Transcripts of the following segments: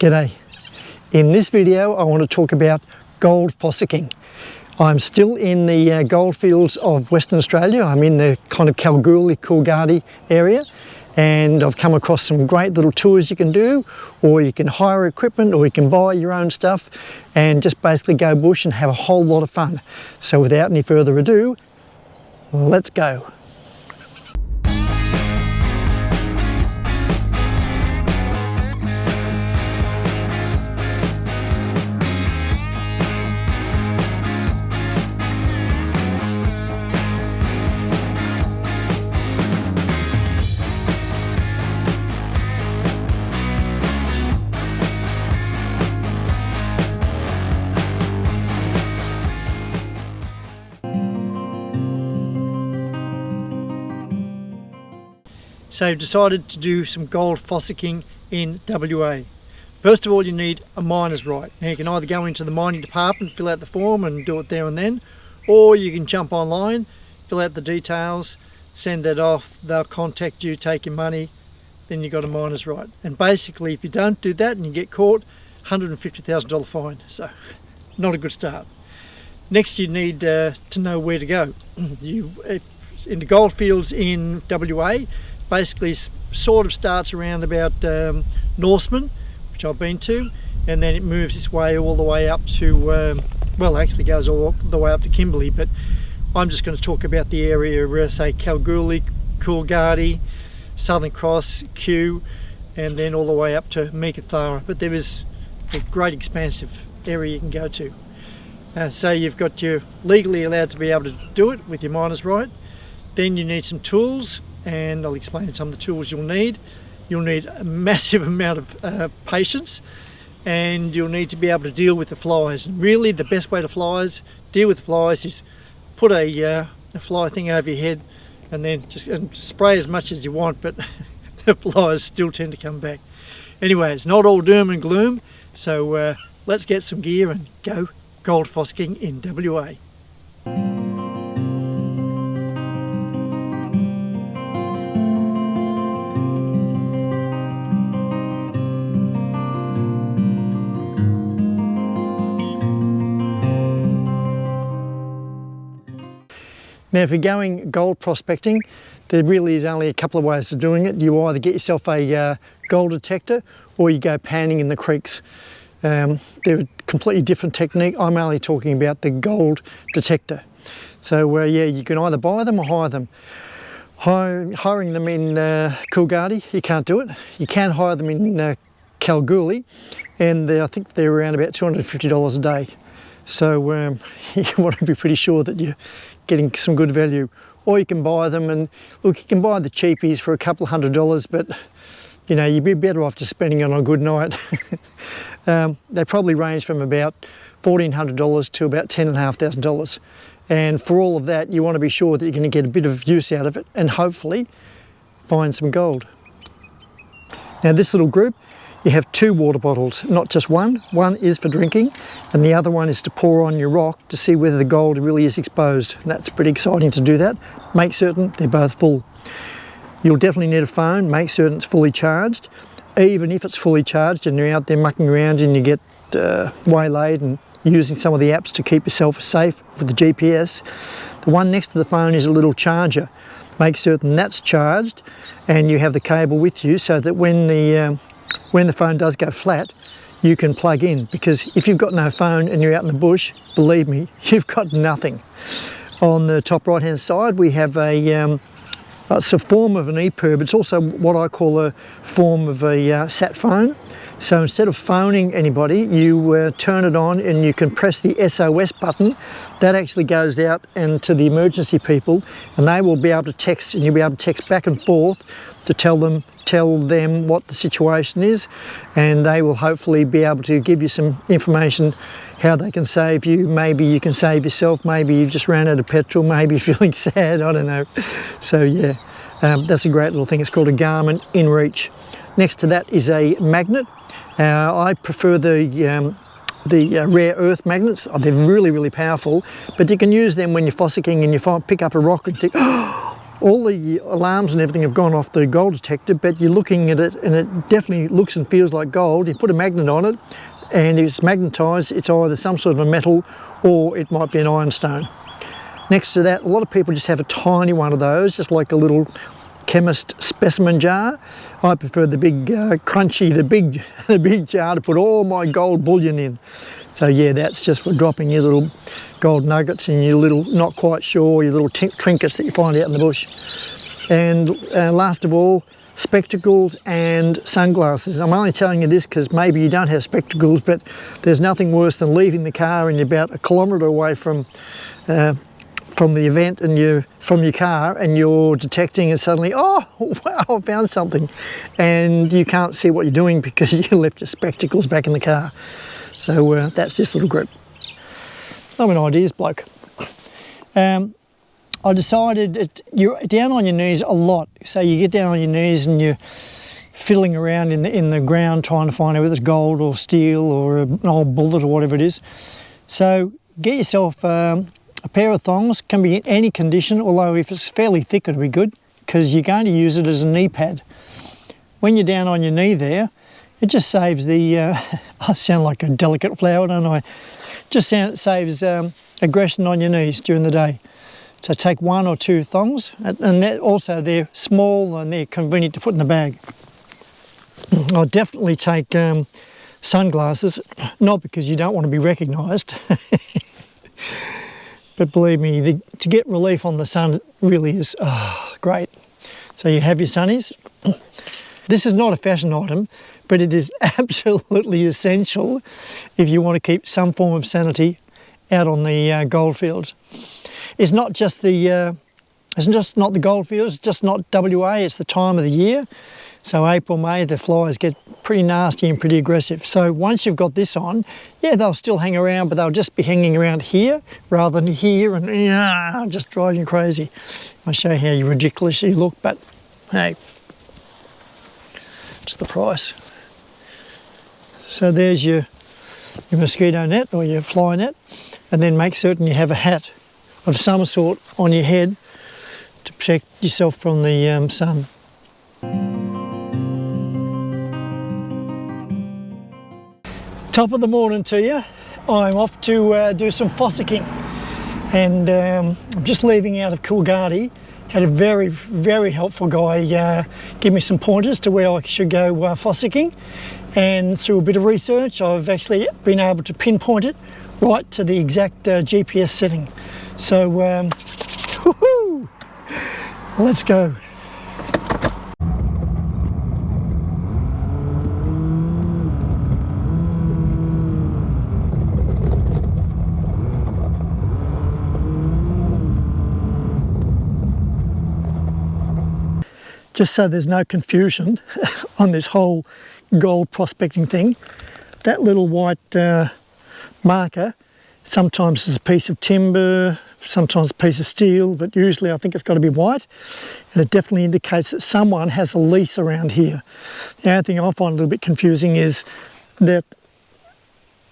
G'day. In this video I want to talk about gold fossaking. I'm still in the goldfields of Western Australia. I'm in the kind of Kalgoorlie, Coolgardie area, and I've come across some great little tours you can do, or you can hire equipment, or you can buy your own stuff and just basically go bush and have a whole lot of fun. So without any further ado, let's go. So I've decided to do some gold fossaking in WA. First of all, you need a miner's right. Now you can either go into the mining department, fill out the form and do it there and then, or you can jump online, fill out the details, send that off, they'll contact you, take your money, then you've got a miner's right. And basically if you don't do that and you get caught, $150,000 fine. So not a good start. Next you need to know where to go. In the goldfields in WA, basically sort of starts around about Norseman, which I've been to, and then it moves its way all the way up to, well, actually goes all the way up to Kimberley, but I'm just going to talk about the area, say Kalgoorlie, Coolgardie, Southern Cross, Kew, and then all the way up to Meekatharra. But there is a great expansive area you can go to. So you've got your legally allowed to be able to do it with your miner's right. Then you need some tools, and I'll explain some of the tools you'll need. You'll need a massive amount of patience, and you'll need to be able to deal with the flies. And really the best way to deal with the flies is put a fly thing over your head and then just spray as much as you want, but the flies still tend to come back. Anyway, it's not all doom and gloom, so let's get some gear and go gold fossaking in WA. Now if you're going gold prospecting, there really is only a couple of ways of doing it. You either get yourself a gold detector or you go panning in the creeks. They're a completely different technique. I'm only talking about the gold detector. So yeah, you can either buy them or hire them. Hiring them in Coolgardie, you can't do it. You can hire them in Kalgoorlie, and I think they're around about $250 a day. So you want to be pretty sure that you're getting some good value. Or you can buy them, and look, you can buy the cheapies for a couple of $100, but you know, you'd be better off just spending it on a good night. They probably range from about $1,400 to about $10,500. And for all of that, you want to be sure that you're going to get a bit of use out of it and hopefully find some gold. Now this little group, you have two water bottles, not just one. One is for drinking and the other one is to pour on your rock to see whether the gold really is exposed. And that's pretty exciting to do that. Make certain they're both full. You'll definitely need a phone, make certain it's fully charged. Even if it's fully charged and you're out there mucking around and you get waylaid and using some of the apps to keep yourself safe with the GPS, the one next to the phone is a little charger. Make certain that's charged and you have the cable with you so that when the phone does go flat, you can plug in, because if you've got no phone and you're out in the bush, believe me, you've got nothing. On the top right hand side we have it's a form of an EPIRB. It's also what I call a form of a sat phone. So instead of phoning anybody, you turn it on and you can press the SOS button. That actually goes out and to the emergency people, and they will be able to text, and you'll be able to text back and forth to tell them what the situation is, and they will hopefully be able to give you some information how they can save you. Maybe you can save yourself, maybe you've just ran out of petrol, maybe you're feeling sad, I don't know. So yeah, that's a great little thing. It's called a Garmin InReach. Next to that is a magnet. I prefer the rare earth magnets. They're really, really powerful, but you can use them when you're fossacking and you pick up a rock and think, oh, all the alarms and everything have gone off the gold detector, but you're looking at it and it definitely looks and feels like gold. You put a magnet on it, and if it's magnetised, it's either some sort of a metal or it might be an ironstone. Next to that, a lot of people just have a tiny one of those, just like a little chemist specimen jar. I prefer the big crunchy, the big jar to put all my gold bullion in. So yeah, that's just for dropping your little gold nuggets and your little not quite sure, your little trinkets that you find out in the bush. And last of all, spectacles and sunglasses. I'm only telling you this because maybe you don't have spectacles, but there's nothing worse than leaving the car and you're about a kilometre away from the event, and you're from your car and you're detecting, and suddenly, oh wow, I found something, and you can't see what you're doing because you left your spectacles back in the car. So that's this little group. I'm an ideas bloke. I decided you're down on your knees a lot, so you get down on your knees and you're fiddling around in the ground trying to find out whether it's gold or steel or an old bullet or whatever it is. So get yourself a pair of thongs. Can be in any condition, although if it's fairly thick it'll be good, because you're going to use it as a knee pad. When you're down on your knee there, it just saves the, I sound like a delicate flower, don't I? Just saves aggression on your knees during the day. So take 1 or 2 thongs, and also they're small and they're convenient to put in the bag. I'll definitely take sunglasses, not because you don't want to be recognised, but believe me, to get relief on the sun really is great. So you have your sunnies. This is not a fashion item, but it is absolutely essential if you want to keep some form of sanity out on the goldfields. It's not just the goldfields, it's just not WA, it's the time of the year. So April, May, the flies get pretty nasty and pretty aggressive. So once you've got this on, yeah, they'll still hang around, but they'll just be hanging around here rather than here, and just drive you crazy. I'll show you how ridiculous you look, but hey, it's the price. So there's your mosquito net or your fly net, and then make certain you have a hat of some sort on your head to protect yourself from the sun. Top of the morning to you. I'm off to do some Fossaking, and I'm just leaving out of Coolgardie. Had a very, very helpful guy give me some pointers to where I should go Fossaking, and through a bit of research I've actually been able to pinpoint it right to the exact GPS setting. So woohoo! Let's go. Just so there's no confusion on this whole gold prospecting thing, that little white marker sometimes is a piece of timber, sometimes a piece of steel, but usually I think it's got to be white, and it definitely indicates that someone has a lease around here. The only thing I find a little bit confusing is that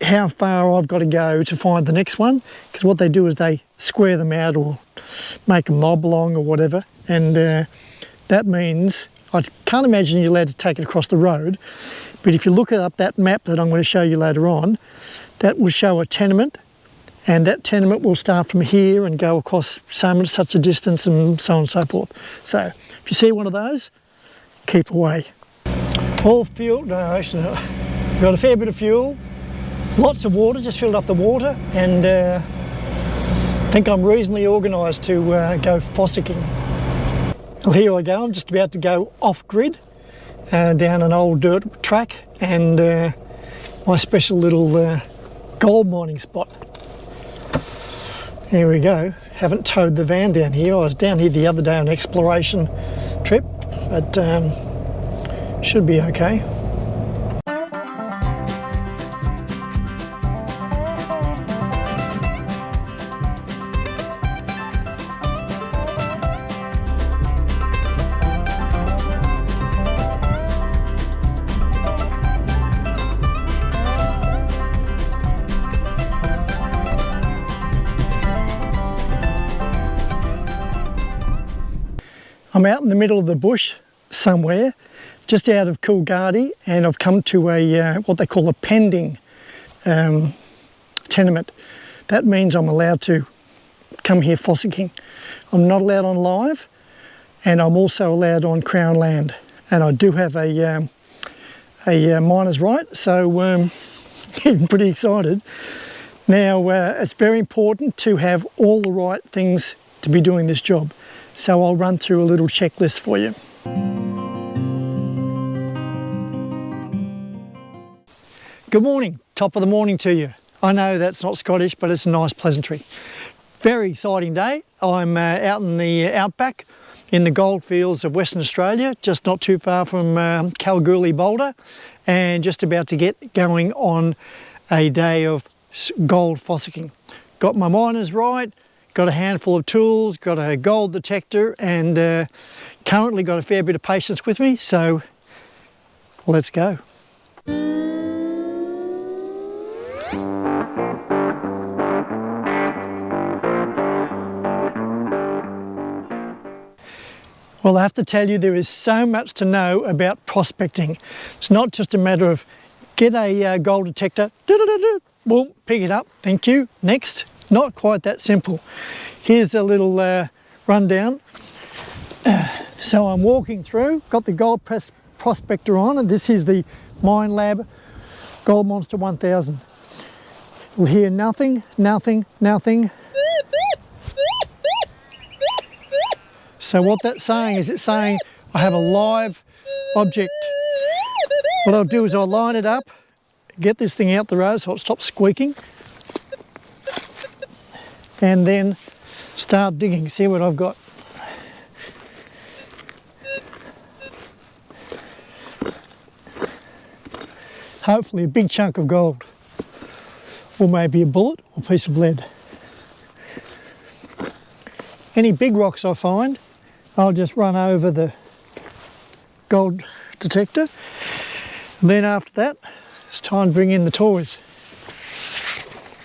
how far I've got to go to find the next one, because what they do is they square them out or make them oblong or whatever, and that means, I can't imagine you're allowed to take it across the road, but if you look up that map that I'm going to show you later on, that will show a tenement, and that tenement will start from here and go across such a distance and so on and so forth. So if you see one of those, keep away. All fuel, no, actually no. We've got a fair bit of fuel, lots of water, just filled up the water, and I think I'm reasonably organised to go Fossaking. Well, here I go. I'm just about to go off-grid down an old dirt track, and my special little gold mining spot. Here we go. Haven't towed the van down here. I was down here the other day on an exploration trip, but should be okay. I'm out in the middle of the bush somewhere, just out of Coolgardie, and I've come to a what they call a pending tenement. That means I'm allowed to come here Fossaking. I'm not allowed on live, and I'm also allowed on Crown land. And I do have a miner's right, so getting pretty excited. Now, it's very important to have all the right things to be doing this job. So I'll run through a little checklist for you. Good morning, top of the morning to you. I know that's not Scottish, but it's a nice pleasantry. Very exciting day. I'm out in the outback in the goldfields of Western Australia, just not too far from Kalgoorlie Boulder, and just about to get going on a day of gold Fossaking. Got my miners right, got a handful of tools, got a gold detector, and currently got a fair bit of patience with me, so let's go. Well, I have to tell you, there is so much to know about prospecting. It's not just a matter of get a gold detector, boom, pick it up, thank you, next. Not quite that simple. Here's a little rundown. So I'm walking through, got the gold prospector on, and this is the Mine Lab Gold Monster 1000. You'll hear nothing, nothing, nothing. So what that's saying is it's saying I have a live object. What I'll do is I'll line it up, get this thing out the road so it stops squeaking, and then start digging. See what I've got. Hopefully a big chunk of gold, or maybe a bullet or piece of lead. Any big rocks I find, I'll just run over the gold detector. And then after that, it's time to bring in the toys.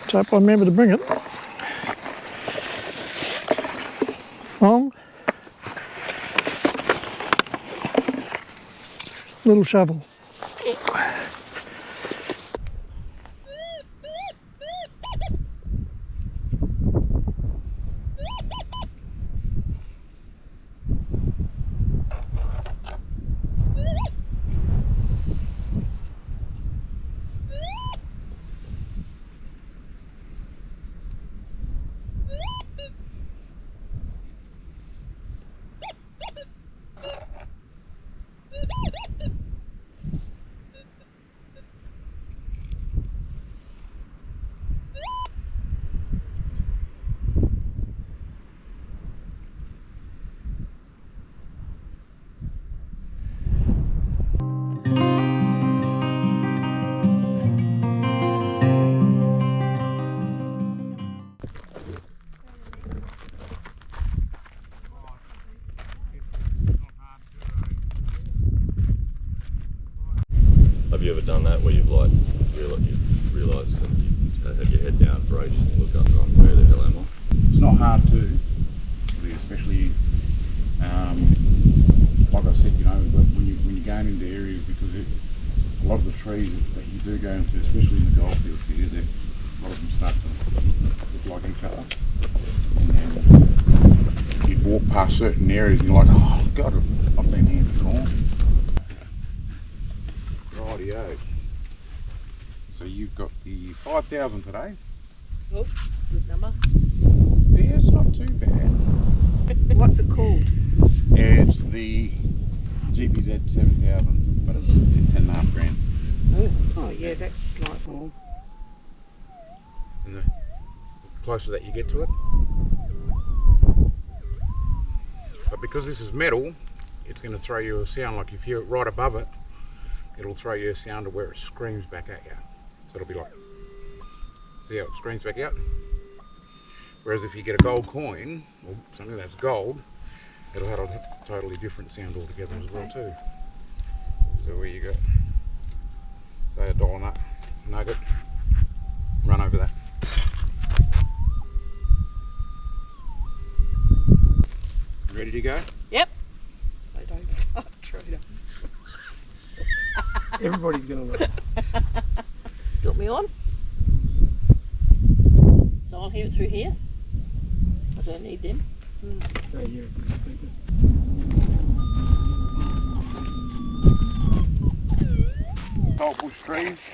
So hope I remember to bring it. Thong, little shovel. Have you ever done that where you've like realised that you had your head down for ages and look up and gone, where the hell am I? It's not hard to, especially like I said, you know, when you're going into areas, because a lot of the trees that you do go into, especially in the goldfields here, a lot of them start to look like each other. And you'd walk past certain areas and you're like, oh God, I've been here before. Rightio. So you've got the 5,000 today. Oh, good number. Yeah, it's not too bad. What's it called? It's the GPZ 7,000, but it's 10.5 grand. Oh yeah, that's like more. And the closer that you get to it. But because this is metal, it's going to throw you a sound, like if you're right above it, it'll throw you a sound to where it screams back at you. So it'll be like, see how it screams back out? Whereas if you get a gold coin, or something that's gold, it'll have a totally different sound altogether as well too. So where you got, say, $1 nugget, run over that. Ready to go? Yep. Everybody's going to look. Got me on. So I'll hear it through here. I don't need them. Oh, yeah, Salt bush trees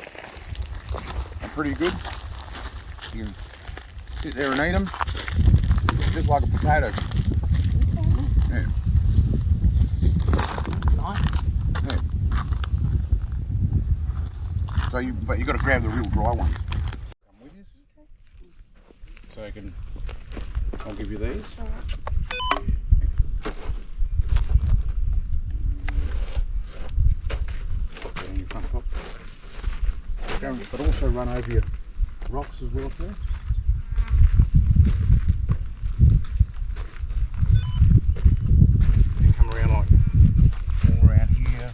are pretty good. You can sit there and eat them, just like a potato. Yeah. Nice. Yeah. So but you got to grab the real dry ones. Come with us. So you can. I'll give you these. All right. Put on your front top. But also run over your rocks as well too. And come around like all around here.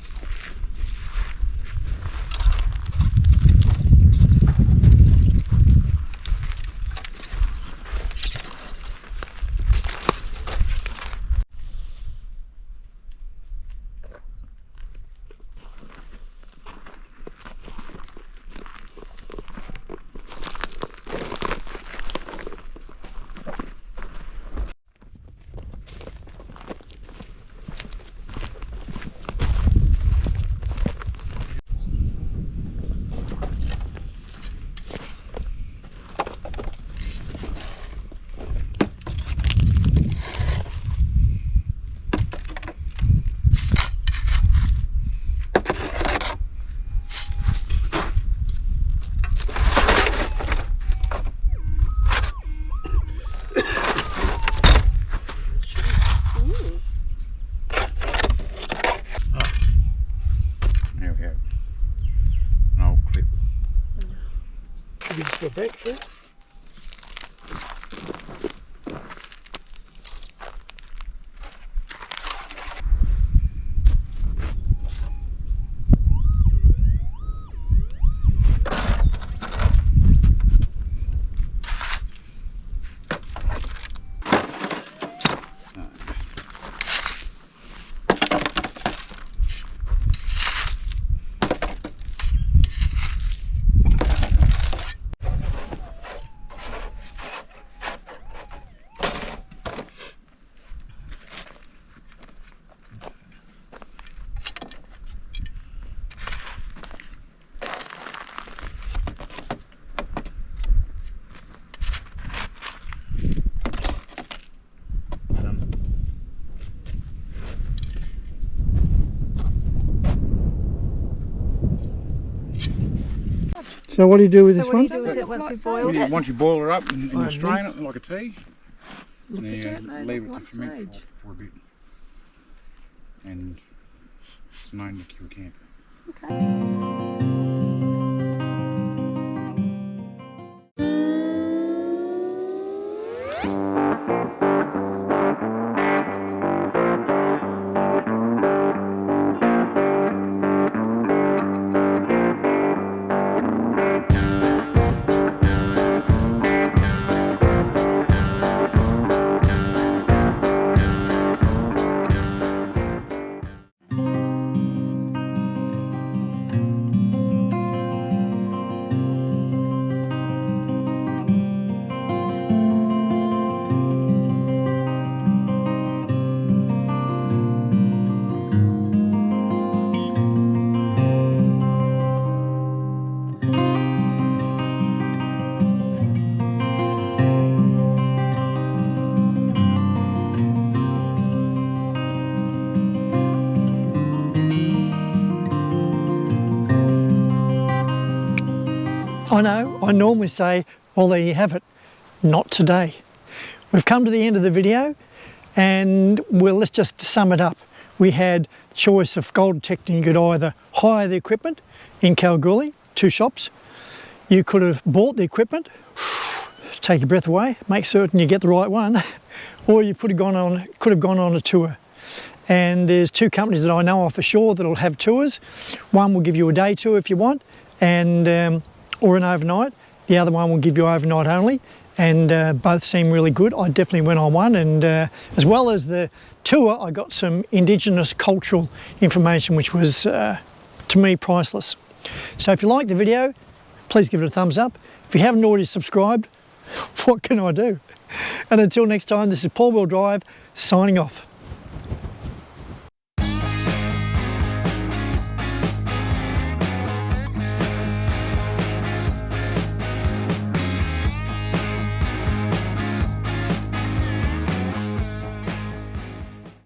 There we go. An old clip. You just go back there. So what do you do with this So what one? do you do with it once you've boiled it? Once you boil it up and you Oh, strain neat. it like a tea, Look and at you it, they leave look it to like ferment sage. for a bit. And it's known to cure cancer. I know, I normally say, well, there you have it. Not today. We've come to the end of the video, and well, let's just sum it up. We had choice of gold detecting. You could either hire the equipment in Kalgoorlie, 2 shops. You could have bought the equipment, take your breath away, make certain you get the right one, or you could have gone on a tour. And there's 2 companies that I know of for sure that'll have tours. One will give you a day tour if you want, and or an overnight. The other one will give you overnight only, and both seem really good. I definitely went on one, and as well as the tour, I got some Indigenous cultural information, which was to me, priceless. So if you like the video, please give it a thumbs up. If you haven't already subscribed, what can I do? And until next time, this is Paul Wheel Drive signing off.